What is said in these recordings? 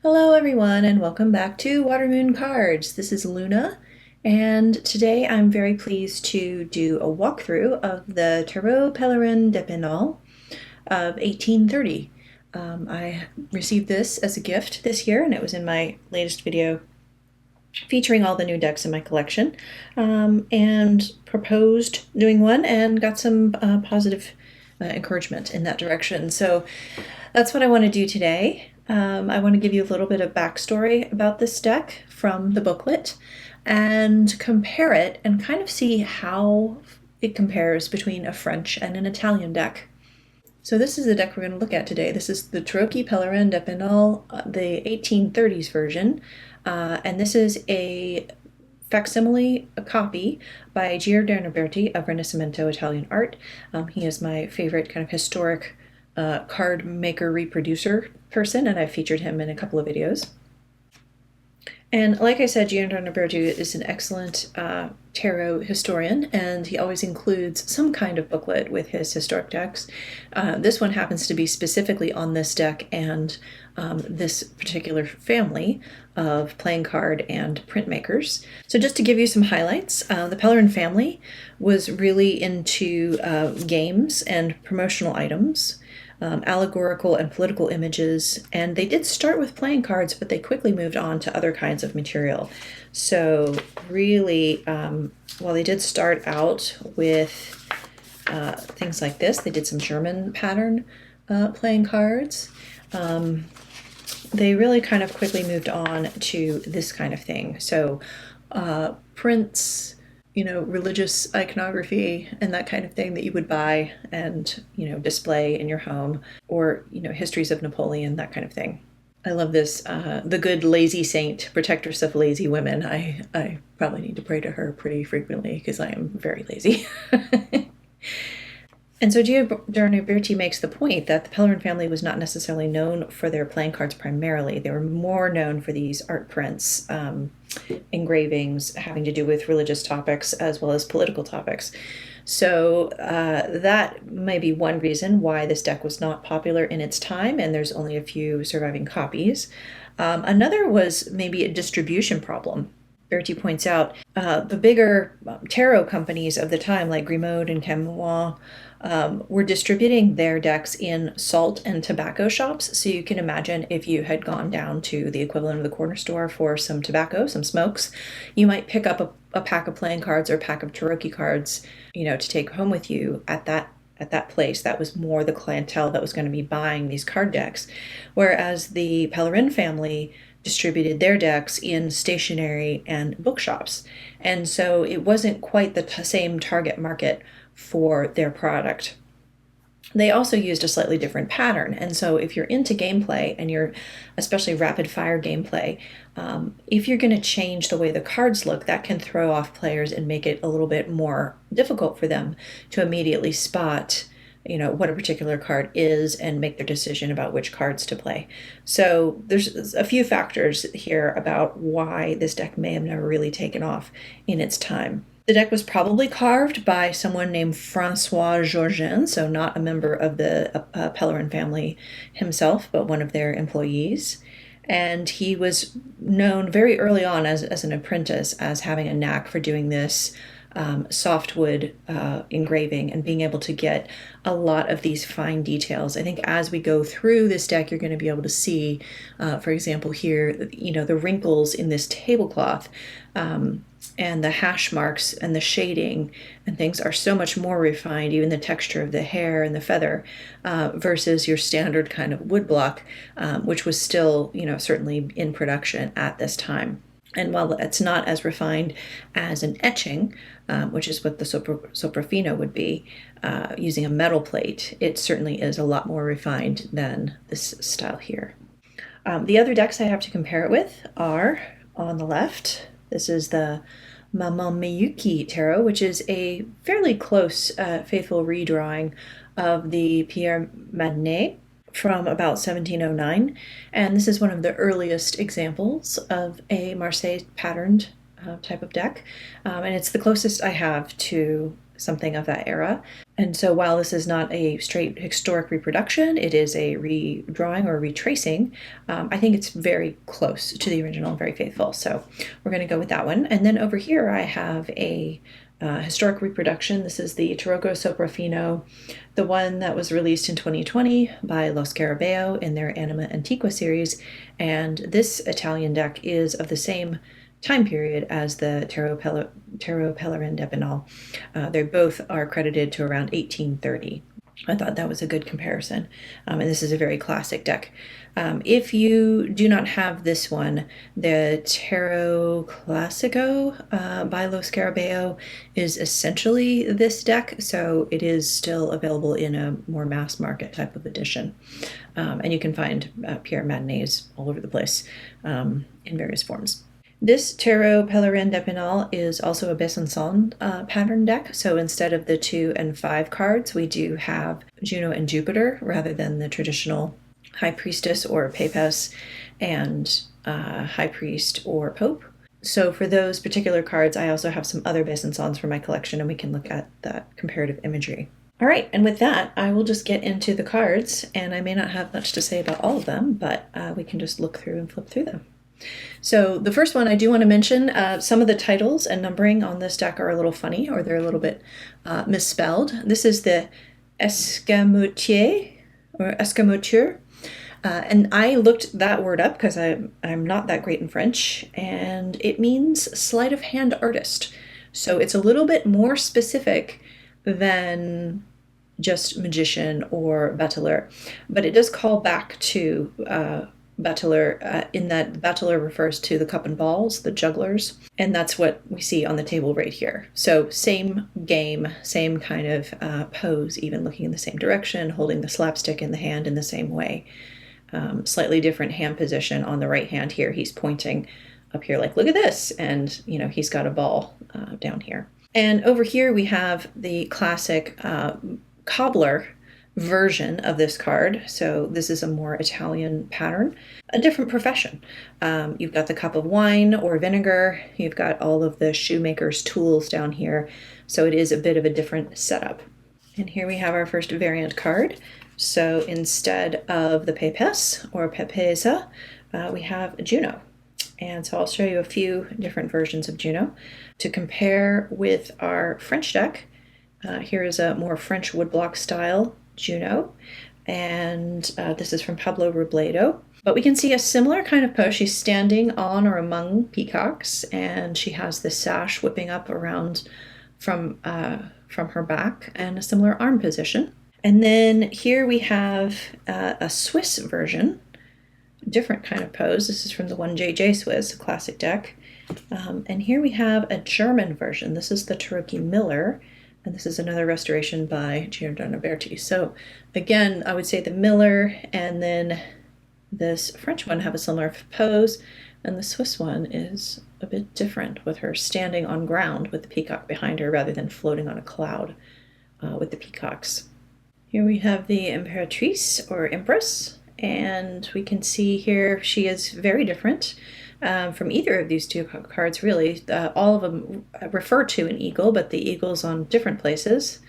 Hello everyone and welcome back to Water Moon Cards. This is Luna and today I'm very pleased to do a walkthrough of the Tarot Pellerin D'Epinal of 1830. I received this as a gift this year and it was in my latest video featuring all the new decks in my collection, and proposed doing one and got some positive encouragement in that direction. So that's what I want to do today. I want to give you a little bit of backstory about this deck from the booklet and compare it and kind of see how it compares between a French and an Italian deck. So this is the deck we're going to look at today. This is the Tarocchi Pellerin D'Epinal, the 1830s version, and this is a facsimile, a copy by Giordano Berti of Rinascimento Italian art. He is my favorite kind of historic card maker reproducer person, and I've featured him in a couple of videos. And like I said, Giordano Berti is an excellent tarot historian, and he always includes some kind of booklet with his historic decks. This one happens to be specifically on this deck and this particular family of playing card and printmakers. So just to give you some highlights, the Pellerin family was really into games and promotional items, allegorical and political images, and they did start with playing cards, but they quickly moved on to other kinds of material. So really, while they did start out with things like this, they did some German pattern playing cards. They really kind of quickly moved on to this kind of thing. So prints, religious iconography and that kind of thing that you would buy and, display in your home, or, histories of Napoleon, that kind of thing. I love this, the good lazy saint, protectress of lazy women. I probably need to pray to her pretty frequently because I am very lazy. And so Giordano Berti makes the point that the Pellerin family was not necessarily known for their playing cards primarily. They were more known for these art prints, engravings having to do with religious topics as well as political topics. So that may be one reason why this deck was not popular in its time, and there's only a few surviving copies. Another was maybe a distribution problem. Berti points out the bigger tarot companies of the time, like Grimaud and Camoin, were distributing their decks in salt and tobacco shops. So you can imagine if you had gone down to the equivalent of the corner store for some tobacco, some smokes, you might pick up a pack of playing cards or a pack of tarocchi cards, to take home with you at that place. That was more the clientele that was going to be buying these card decks. Whereas the Pellerin family distributed their decks in stationery and bookshops. And so it wasn't quite the same target market for their product. They also used a slightly different pattern. And so if you're into gameplay, and you're especially rapid fire gameplay, if you're going to change the way the cards look, that can throw off players and make it a little bit more difficult for them to immediately spot what a particular card is and make their decision about which cards to play. So there's a few factors here about why this deck may have never really taken off in its time. The deck was probably carved by someone named Francois Georgin, so not a member of the Pellerin family himself, but one of their employees. And he was known very early on as an apprentice as having a knack for doing this softwood engraving and being able to get a lot of these fine details. I think as we go through this deck, you're going to be able to see, for example, here, the wrinkles in this tablecloth, and the hash marks and the shading and things are so much more refined, even the texture of the hair and the feather, versus your standard kind of woodblock, which was still, certainly in production at this time. And while it's not as refined as an etching, which is what the sopraffino would be, using a metal plate, it certainly is a lot more refined than this style here. The other decks I have to compare it with are on the left. This is the Maman Miyuki Tarot, which is a fairly close, faithful redrawing of the Pierre Madnet from about 1709, and this is one of the earliest examples of a Marseille patterned type of deck, and it's the closest I have to something of that era. And so while this is not a straight historic reproduction, it is a redrawing or retracing. I think it's very close to the original, very faithful. So we're going to go with that one. And then over here I have a historic reproduction. This is the Tarocco Soprafino, the one that was released in 2020 by Lo Scarabeo in their Anima Antiqua series. And this Italian deck is of the same time period as the Pellerin D'Epinal. They both are credited to around 1830. I thought that was a good comparison. And this is a very classic deck. If you do not have this one, the Tarot Classico by Lo Scarabeo is essentially this deck, so it is still available in a more mass market type of edition. And you can find Pierre Matinés all over the place in various forms. This Tarot Pellerin D'Epinal is also a Besançon pattern deck, so instead of the 2 and 5 cards, we do have Juno and Jupiter rather than the traditional High Priestess or Papess and High Priest or Pope. So for those particular cards, I also have some other Besançons for my collection, and we can look at that comparative imagery. All right, and with that, I will just get into the cards, and I may not have much to say about all of them, but we can just look through and flip through them. So the first one I do want to mention, some of the titles and numbering on this deck are a little funny, or they're a little bit misspelled. This is the Escamotier, or Escamoteur. And I looked that word up because I'm not that great in French, and it means sleight of hand artist. So it's a little bit more specific than just magician or bateleur, but it does call back to bateleur in that bateleur refers to the cup and balls, the jugglers, and that's what we see on the table right here. So same game, same kind of pose, even looking in the same direction, holding the slapstick in the hand in the same way. Slightly different hand position on the right hand here. He's pointing up here like, look at this, and he's got a ball down here. And over here we have the classic cobbler version of this card. So this is a more Italian pattern, a different profession. You've got the cup of wine or vinegar. You've got all of the shoemaker's tools down here. So it is a bit of a different setup. And here we have our first variant card. So instead of the Papesse or Pepesa, we have Juno. And so I'll show you a few different versions of Juno to compare with our French deck. Here is a more French woodblock style Juno, and this is from Pablo Robledo. But we can see a similar kind of pose. She's standing on or among peacocks, and she has the sash whipping up around from her back, and a similar arm position. And then here we have a Swiss version, different kind of pose. This is from the 1JJ Swiss classic deck. And here we have a German version. This is the Tarocchi Miller, and this is another restoration by Giordano Berti. So again, I would say the Miller and then this French one have a similar pose, and the Swiss one is a bit different, with her standing on ground with the peacock behind her rather than floating on a cloud with the peacocks. Here we have the Imperatrice or Empress, and we can see here she is very different from either of these two cards, really. All of them refer to an eagle, but the eagle's on different places.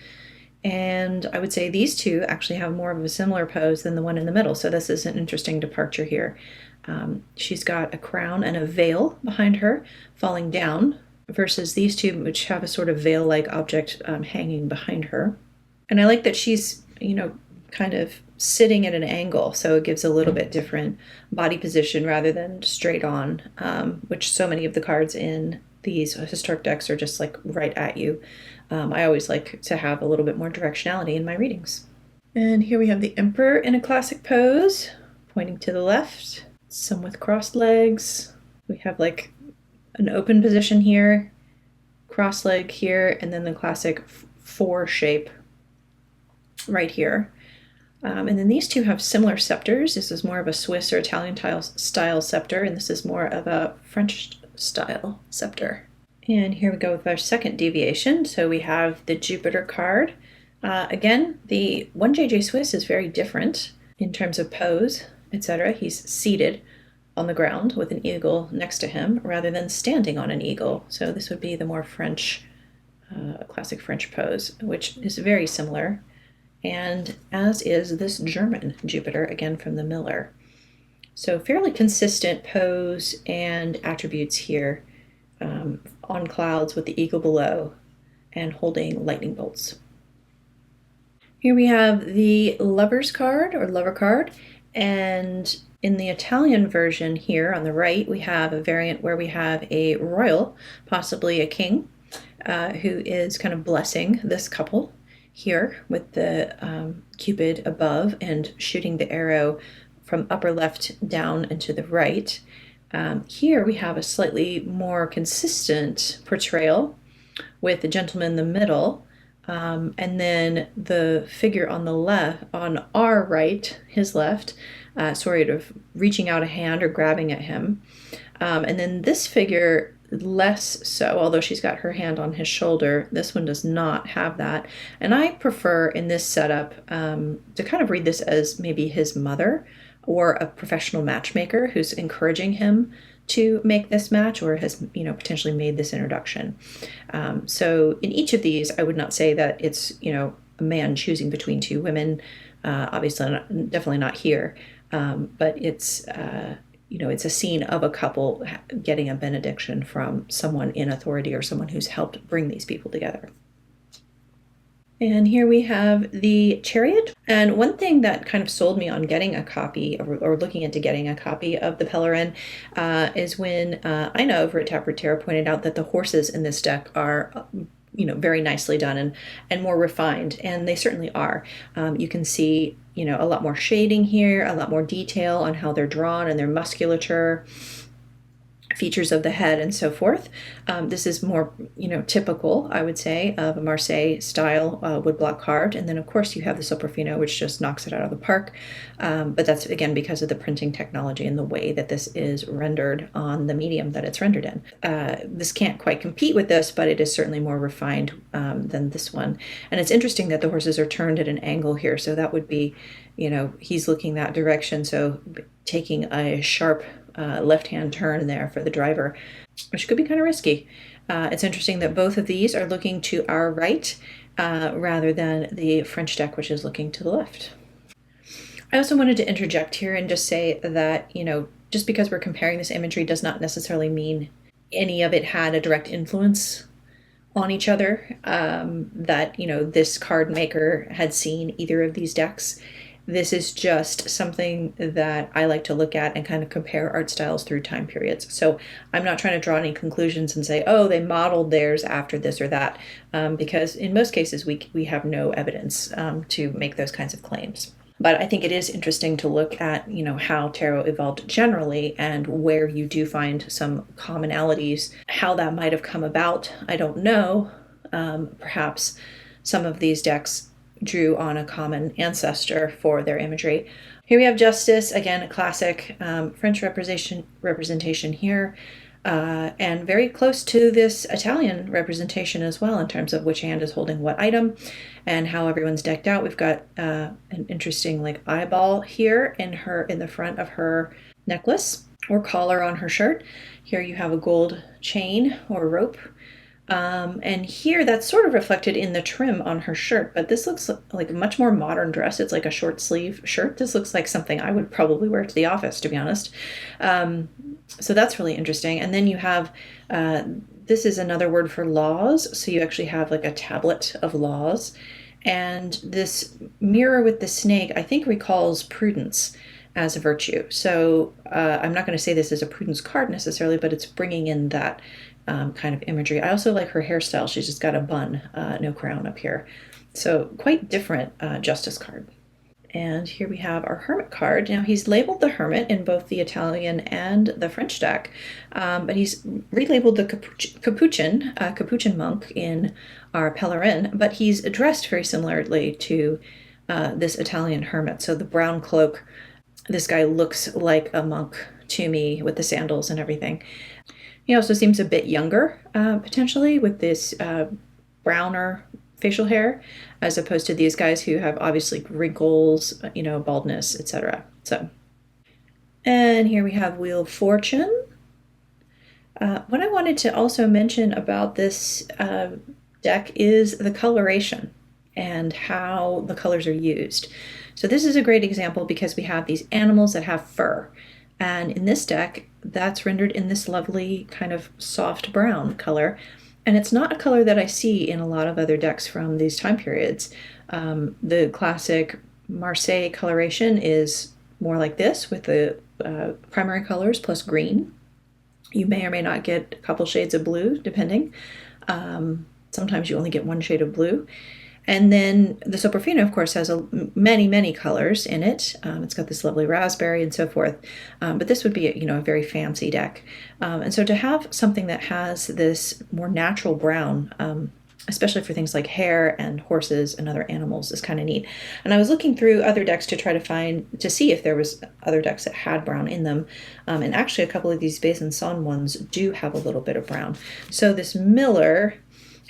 And I would say these two actually have more of a similar pose than the one in the middle, so this is an interesting departure here. She's got a crown and a veil behind her falling down, versus these two, which have a sort of veil-like object hanging behind her. And I like that she's, kind of sitting at an angle, so it gives a little bit different body position rather than straight on, which so many of the cards in these historic decks are just like right at you. I always like to have a little bit more directionality in my readings. And here we have the Emperor in a classic pose, pointing to the left, some with crossed legs. We have like an open position here, cross leg here, and then the classic 4 shape right here. And then these two have similar scepters. This is more of a Swiss or Italian style scepter, and this is more of a French style scepter. And here we go with our second deviation. So we have the Jupiter card. Again, the 1JJ Swiss is very different in terms of pose, etc. He's seated on the ground with an eagle next to him rather than standing on an eagle. So this would be the more French classic French pose, which is very similar, and as is this German Jupiter, again from the Miller. So fairly consistent pose and attributes here, on clouds with the eagle below and holding lightning bolts. Here we have the Lover's card, or Lover card, and in the Italian version here on the right, we have a variant where we have a royal, possibly a king, who is kind of blessing this couple here with the Cupid above and shooting the arrow from upper left down and to the right. Here we have a slightly more consistent portrayal with the gentleman in the middle, and then the figure on the left, on our right, his left, sort of reaching out a hand or grabbing at him. And then this figure, less so, although she's got her hand on his shoulder. This one does not have that. And I prefer in this setup to kind of read this as maybe his mother or a professional matchmaker who's encouraging him to make this match, or has, potentially made this introduction. So in each of these, I would not say that it's, a man choosing between two women. Obviously, definitely not here. But it's, it's a scene of a couple getting a benediction from someone in authority or someone who's helped bring these people together. And here we have the Chariot. And one thing that kind of sold me on getting a copy, or looking into getting a copy of the Pellerin, is when Ina over at Taproot Tarot pointed out that the horses in this deck are very nicely done and more refined, and they certainly are. You can see, a lot more shading here, a lot more detail on how they're drawn and their musculature, features of the head, and so forth. This is more, typical, I would say, of a Marseille style woodblock card. And then, of course, you have the Soprafino, which just knocks it out of the park. But that's, again, because of the printing technology and the way that this is rendered on the medium that it's rendered in. This can't quite compete with this, but it is certainly more refined than this one. And it's interesting that the horses are turned at an angle here. So that would be, he's looking that direction. So taking a sharp left-hand turn there for the driver, which could be kind of risky. It's interesting that both of these are looking to our right rather than the French deck, which is looking to the left. I also wanted to interject here and just say that, just because we're comparing this imagery does not necessarily mean any of it had a direct influence on each other, that, this card maker had seen either of these decks. This is just something that I like to look at and kind of compare art styles through time periods. So I'm not trying to draw any conclusions and say, oh, they modeled theirs after this or that, because in most cases we have no evidence to make those kinds of claims. But I think it is interesting to look at, how tarot evolved generally and where you do find some commonalities. How that might have come about, I don't know. Perhaps some of these decks drew on a common ancestor for their imagery. Here we have Justice, again, a classic French representation here, and very close to this Italian representation as well in terms of which hand is holding what item and how everyone's decked out. We've got an interesting eyeball here in the front of her necklace or collar on her shirt. Here you have a gold chain or rope. And here that's sort of reflected in the trim on her shirt, but this looks like a much more modern dress. It's like a short sleeve shirt. This looks like something I would probably wear to the office, to be honest. So that's really interesting. And then you have, this is another word for laws. So you actually have like a tablet of laws. And this mirror with the snake, I think, recalls prudence as a virtue. So I'm not going to say this is a prudence card necessarily, but it's bringing in that kind of imagery. I also like her hairstyle. She's just got a bun, no crown up here. So quite different Justice card. And here we have our Hermit card. Now he's labeled the Hermit in both the Italian and the French deck, but he's relabeled the Capuchin monk in our Pellerin, but he's dressed very similarly to this Italian Hermit. So the brown cloak, this guy looks like a monk to me with the sandals and everything. He also seems a bit younger, potentially, with this browner facial hair, as opposed to these guys who have obviously wrinkles, baldness, etc. So, and here we have Wheel of Fortune. What I wanted to also mention about this deck is the coloration and how the colors are used. So this is a great example because we have these animals that have fur. And in this deck, that's rendered in this lovely kind of soft brown color. And it's not a color that I see in a lot of other decks from these time periods. The classic Marseille coloration is more like this with the primary colors plus green. You may or may not get a couple shades of blue, depending. Sometimes you only get one shade of blue. And then the Soprafino, of course, has many, many colors in it. It's got this lovely raspberry and so forth. But this would be, a very fancy deck. And so to have something that has this more natural brown, especially for things like hair and horses and other animals, is kind of neat. And I was looking through other decks to try to see if there was other decks that had brown in them. And actually, a couple of these Besançon ones do have a little bit of brown. So this Miller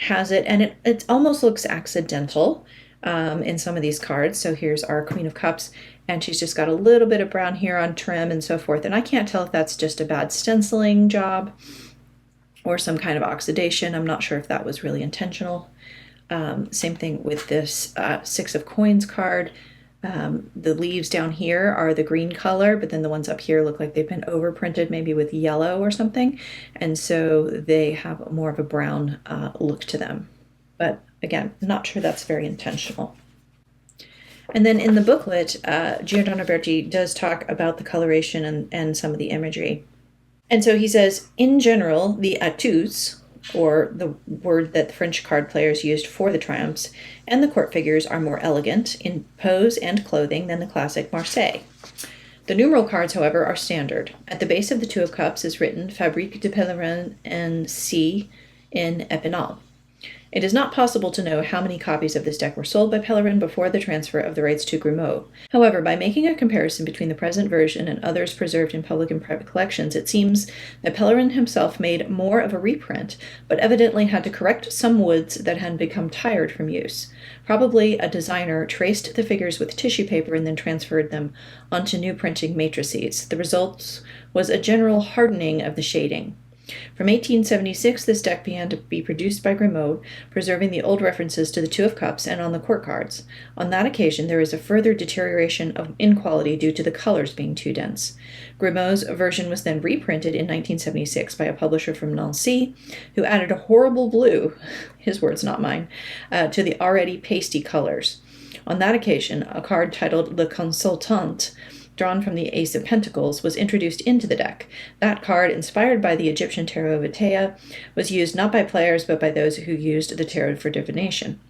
has it, and it almost looks accidental in some of these cards. So here's our Queen of Cups, and she's just got a little bit of brown here on trim and so forth. And I can't tell if that's just a bad stenciling job or some kind of oxidation. I'm not sure if that was really intentional. Same thing with this Six of Coins card. The leaves down here are the green color, but then the ones up here look like they've been overprinted, maybe with yellow or something. And so they have more of a brown look to them. But again, not sure that's very intentional. And then in the booklet, Giordano Berti does talk about the coloration and some of the imagery. And so he says, in general, the atus, or the word that the French card players used for the triumphs, and the court figures are more elegant in pose and clothing than the classic Marseille. The numeral cards, however, are standard. At the base of the Two of Cups is written Fabrique de Pellerin and C in Epinal. It is not possible to know how many copies of this deck were sold by Pellerin before the transfer of the rights to Grimaud. However, by making a comparison between the present version and others preserved in public and private collections, it seems that Pellerin himself made more of a reprint, but evidently had to correct some woods that had become tired from use. Probably a designer traced the figures with tissue paper and then transferred them onto new printing matrices. The result was a general hardening of the shading. From 1876, this deck began to be produced by Grimaud, preserving the old references to the Two of Cups and on the court cards. On that occasion, there is a further deterioration in quality due to the colors being too dense. Grimaud's version was then reprinted in 1976 by a publisher from Nancy, who added a horrible blue, his words, not mine, to the already pasty colors. On that occasion, a card titled Le Consultant, drawn from the Ace of Pentacles, was introduced into the deck. That card, inspired by the Egyptian tarot of Atea, was used not by players but by those who used the tarot for divination.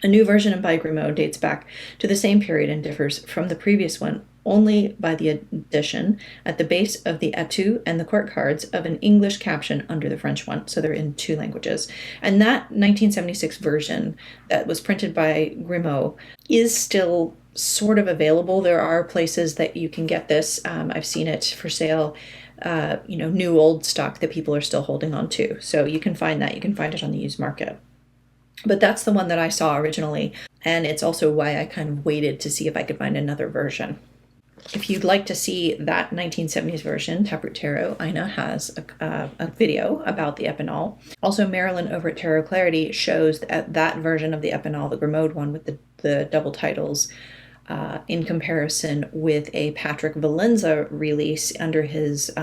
A new version by Grimaud dates back to the same period and differs from the previous one only by the addition at the base of the atout and the court cards of an English caption under the French one, so they're in two languages. And that 1976 version that was printed by Grimaud is still sort of available. There are places that you can get this. I've seen it for sale, new old stock that people are still holding on to. So you can find that. You can find it on the used market. But that's the one that I saw originally, and it's also why I kind of waited to see if I could find another version. If you'd like to see that 1970s version, Taproot Tarot, Ina has a video about the Epinal. Also, Marilyn over at Tarot Clarity shows that version of the Epinal, the Grimaud one with the double titles, in comparison with a Patrick Valenza release under his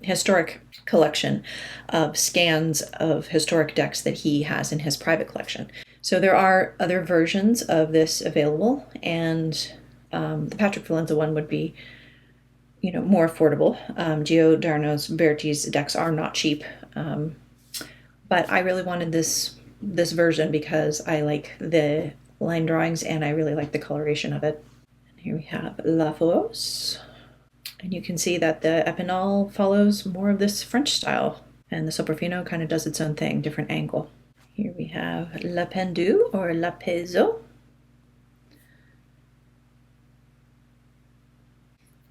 historic collection of scans of historic decks that he has in his private collection. So there are other versions of this available, and the Patrick Valenza one would be, more affordable. Giordano Berti's decks are not cheap, but I really wanted this version because I like the line drawings and I really like the coloration of it. Here we have La Fosse, and you can see that the Epinal follows more of this French style, and the Soprafino kind of does its own thing, different angle. Here we have La Pendule or La Peso.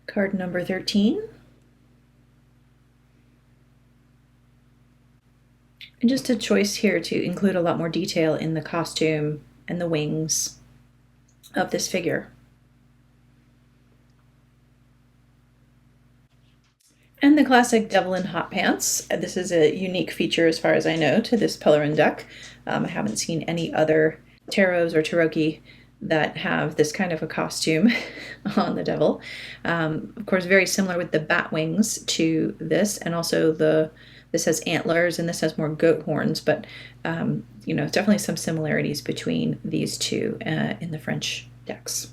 Card number 13. And just a choice here to include a lot more detail in the costume and the wings of this figure. And the classic devil in hot pants. This is a unique feature, as far as I know, to this Pellerin deck. I haven't seen any other tarots or tarocchi that have this kind of a costume on the devil. Of course, very similar with the bat wings to this, and also this has antlers and this has more goat horns, but definitely some similarities between these two in the French decks.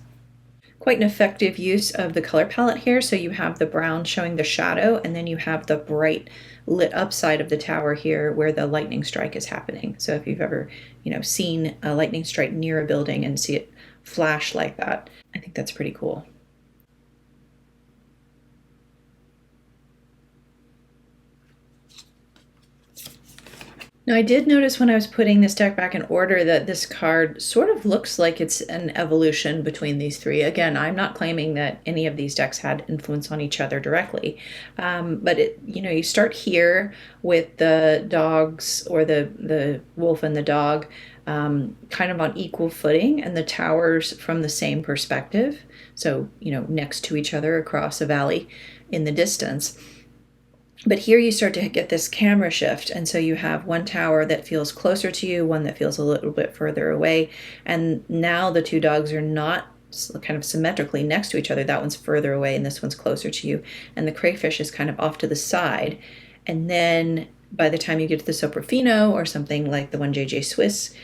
Quite an effective use of the color palette here. So you have the brown showing the shadow, and then you have the bright lit up side of the tower here where the lightning strike is happening. So if you've ever, seen a lightning strike near a building and see it flash like that, I think that's pretty cool. Now, I did notice when I was putting this deck back in order that this card sort of looks like it's an evolution between these three. Again, I'm not claiming that any of these decks had influence on each other directly, but you start here with the dogs, or the wolf and the dog, kind of on equal footing, and the towers from the same perspective. So, next to each other across a valley in the distance. But here you start to get this camera shift, and so you have one tower that feels closer to you, one that feels a little bit further away, and now the two dogs are not kind of symmetrically next to each other. That one's further away and this one's closer to you, and the crayfish is kind of off to the side. And then by the time you get to the Soprafino or something like the one JJ Swiss,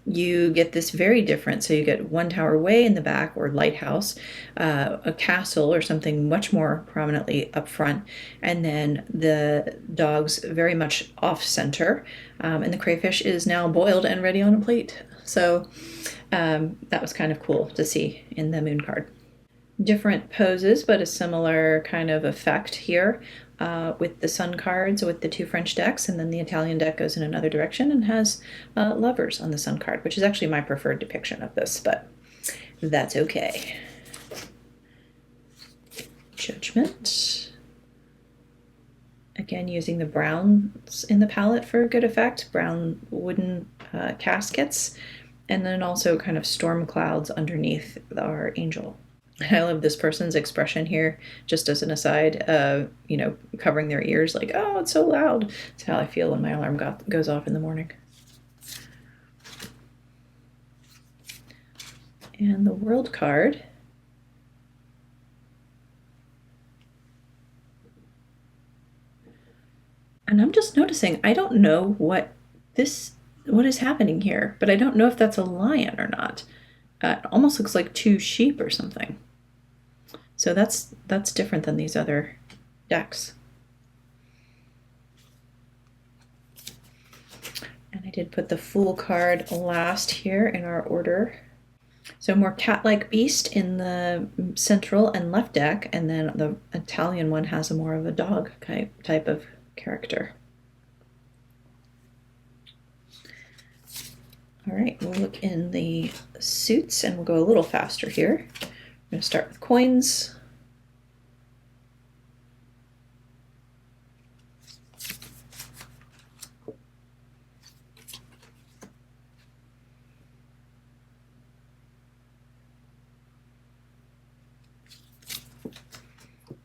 you get this very different. So you get one tower way in the back, or lighthouse, a castle or something much more prominently up front, and then the dogs very much off center, and the crayfish is now boiled and ready on a plate. So that was kind of cool to see in the moon card. Different poses, but a similar kind of effect here. With the sun cards, with the two French decks, and then the Italian deck goes in another direction and has lovers on the sun card, which is actually my preferred depiction of this, but that's okay. Judgment. Again, using the browns in the palette for a good effect, brown wooden caskets, and then also kind of storm clouds underneath our angel. I love this person's expression here, just as an aside, covering their ears like, oh, it's so loud. It's how I feel when my alarm goes off in the morning. And the world card. And I'm just noticing, I don't know what is happening here, but I don't know if that's a lion or not. It almost looks like two sheep or something. So that's different than these other decks. And I did put the Fool card last here in our order. So more cat-like beast in the central and left deck, and then the Italian one has a more of a dog type of character. All right, we'll look in the suits and we'll go a little faster here. I'm going to start with coins.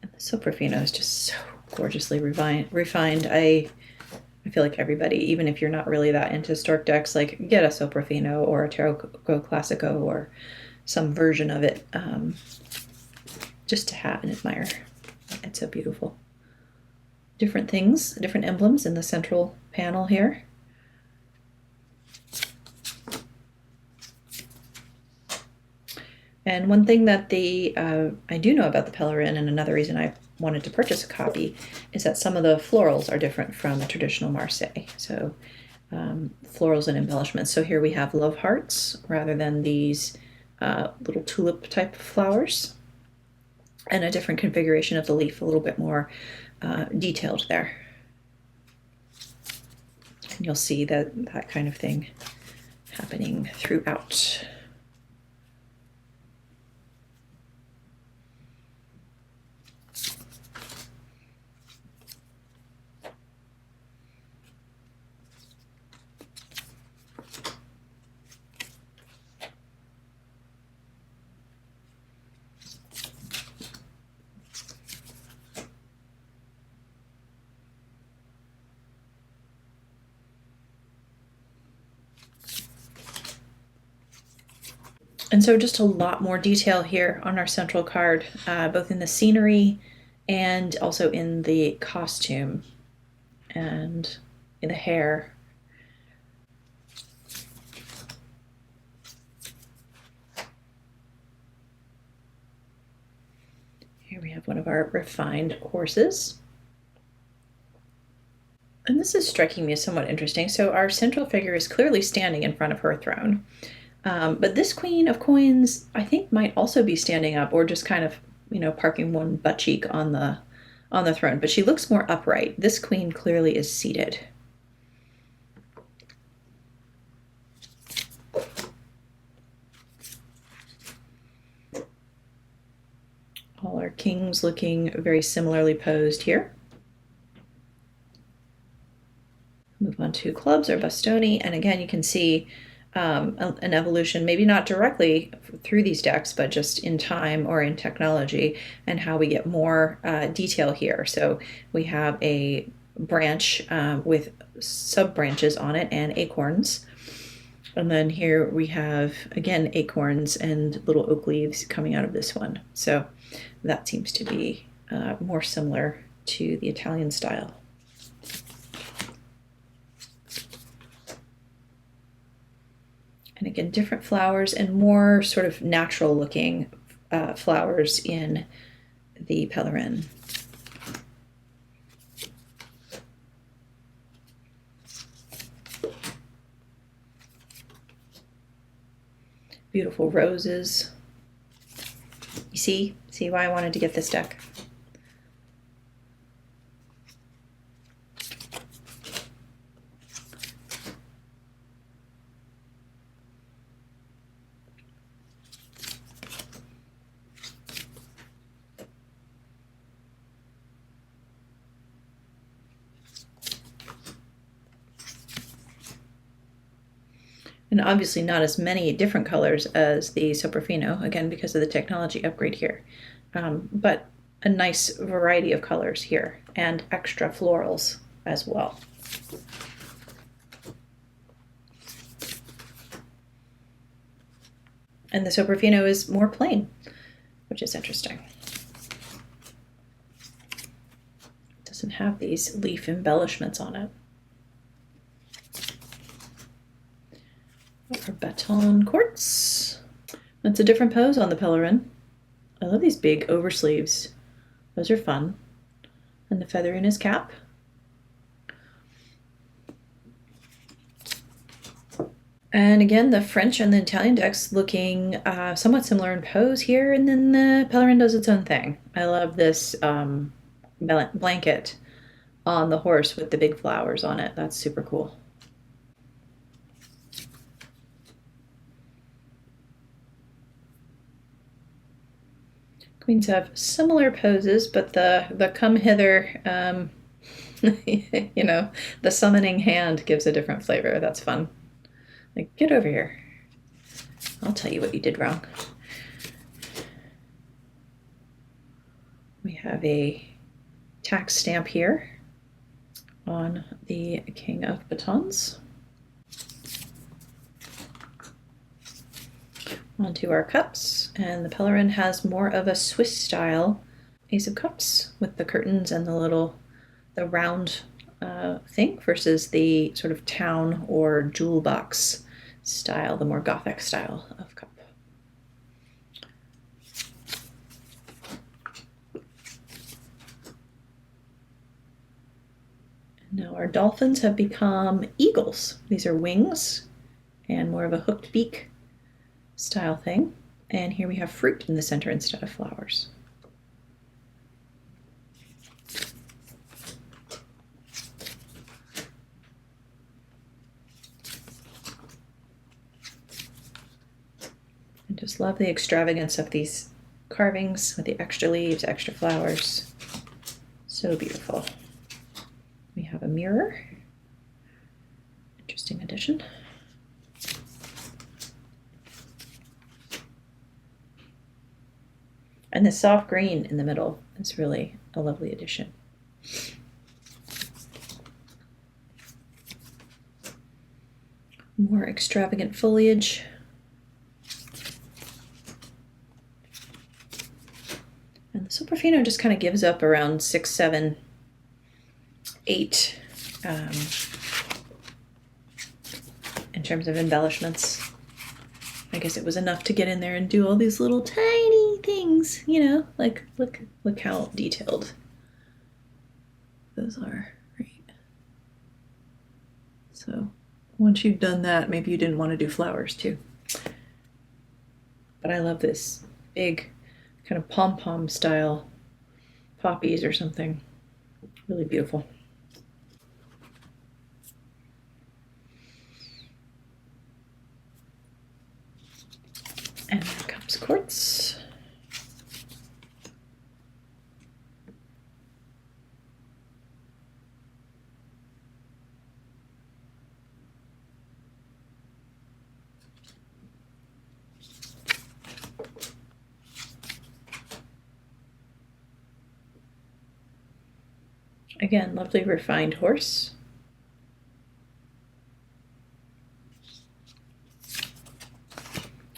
And the Soprafino is just so gorgeusly refined. I feel like everybody, even if you're not really that into Stork decks, like get a Soprafino or a Tarot Classico or some version of it, just to have and admire. It's so beautiful. Different things, different emblems in the central panel here. And one thing that I do know about the Pellerin, and another reason I wanted to purchase a copy, is that some of the florals are different from a traditional Marseille. So florals and embellishments. So here we have love hearts rather than these little tulip type flowers, and a different configuration of the leaf, a little bit more detailed there. And you'll see that kind of thing happening throughout. And so just a lot more detail here on our central card, both in the scenery and also in the costume and in the hair. Here we have one of our refined horses. And this is striking me as somewhat interesting. So our central figure is clearly standing in front of her throne. But this queen of coins, I think, might also be standing up or just kind of, parking one butt cheek on the throne. But she looks more upright. This queen clearly is seated. All our kings looking very similarly posed here. Move on to clubs or bastoni, and again you can see an evolution, maybe not directly through these decks, but just in time or in technology, and how we get more detail here. So we have a branch with sub-branches on it and acorns. And then here we have, again, acorns and little oak leaves coming out of this one. So that seems to be more similar to the Italian style. And again, different flowers and more sort of natural looking flowers in the Pellerin. Beautiful roses. You see why I wanted to get this deck? And obviously not as many different colors as the Soprafino, again, because of the technology upgrade here. But a nice variety of colors here, and extra florals as well. And the Soprafino is more plain, which is interesting. It doesn't have these leaf embellishments on it. Our baton quartz. That's a different pose on the Pellerin. I love these big oversleeves. Those are fun. And the feather in his cap. And again, the French and the Italian decks looking somewhat similar in pose here, and then the Pellerin does its own thing. I love this blanket on the horse with the big flowers on it. That's super cool. Queens have similar poses, but the come hither, the summoning hand gives a different flavor. That's fun. Like, get over here. I'll tell you what you did wrong. We have a tax stamp here on the King of Batons. Onto our cups, and the Pellerin has more of a Swiss style Ace of Cups with the curtains and the round thing versus the sort of town or jewel box style, the more Gothic style of cup. Now our dolphins have become eagles. These are wings and more of a hooked beak style thing. And here we have fruit in the center instead of flowers. I just love the extravagance of these carvings with the extra leaves, extra flowers. So beautiful. We have a mirror. Interesting addition. And the soft green in the middle is really a lovely addition. More extravagant foliage. Sopraffino just kind of gives up around 6, 7, 8 in terms of embellishments. I guess it was enough to get in there and do all these little tiny things, you know, like look how detailed those are, right? So once you've done that, maybe you didn't want to do flowers too. But I love this big kind of pom-pom style poppies or something. Really beautiful. And there comes quartz. Again, lovely refined horse.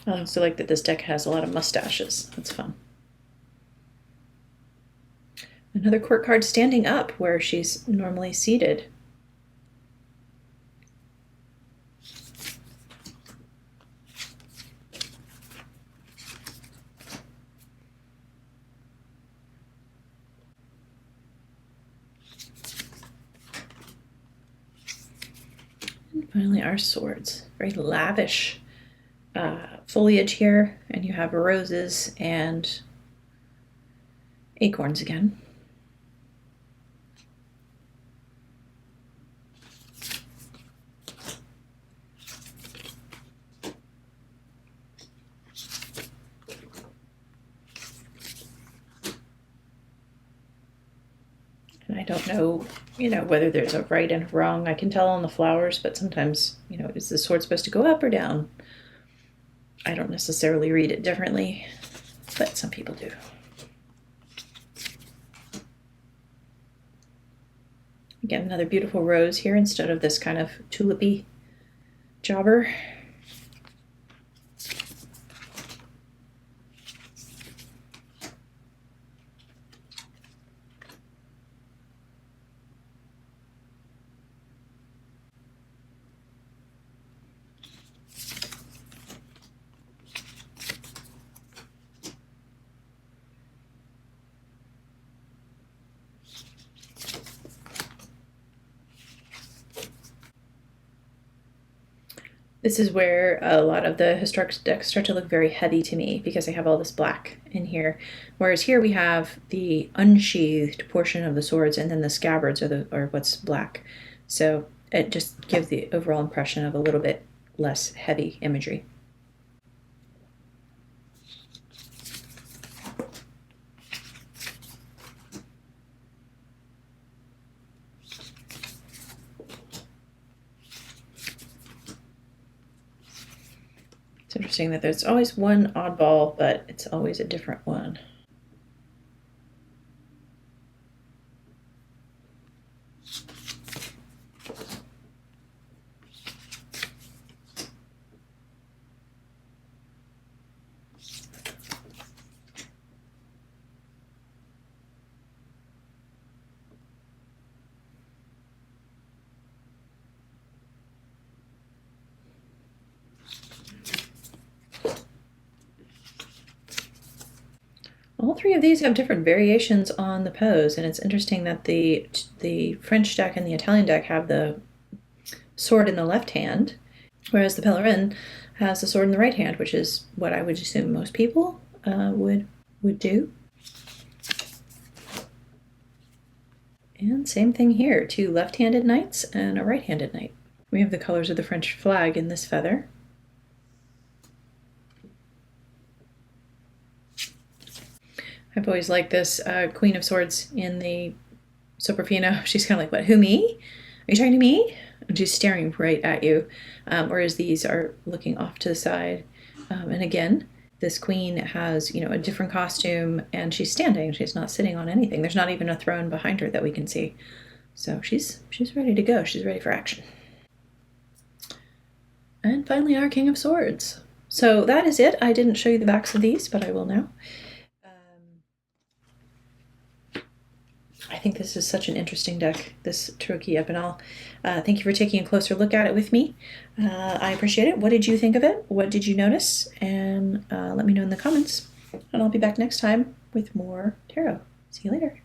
I also like that this deck has a lot of mustaches. That's fun. Another court card standing up where she's normally seated. And finally, our swords. Very lavish foliage here, and you have roses and acorns again. And I don't know, whether there's a right and a wrong. I can tell on the flowers, but sometimes, is the sword supposed to go up or down? I don't necessarily read it differently, but some people do. Again, another beautiful rose here instead of this kind of tulipy jobber. This is where a lot of the historic decks start to look very heavy to me because they have all this black in here. Whereas here we have the unsheathed portion of the swords and then the scabbards are what's black. So it just gives the overall impression of a little bit less heavy imagery. It's interesting that there's always one oddball, but it's always a different one. All three of these have different variations on the pose, and it's interesting that the French deck and the Italian deck have the sword in the left hand, whereas the Pellerin has the sword in the right hand, which is what I would assume most people would do. And same thing here, 2 left-handed knights and a right-handed knight. We have the colors of the French flag in this feather. I've always liked this Queen of Swords in the Sopraffino. She's kind of like, what, who, me? Are you talking to me? And she's staring right at you, whereas these are looking off to the side. And again, this queen has, a different costume, and she's standing. She's not sitting on anything. There's not even a throne behind her that we can see. So she's ready to go. She's ready for action. And finally, our King of Swords. So that is it. I didn't show you the backs of these, but I will now. think this is such an interesting deck, this D'Epinal. Thank you for taking a closer look at it with me. I appreciate it. What did you think of it? What did you notice? And let me know in the comments. And I'll be back next time with more tarot. See you later.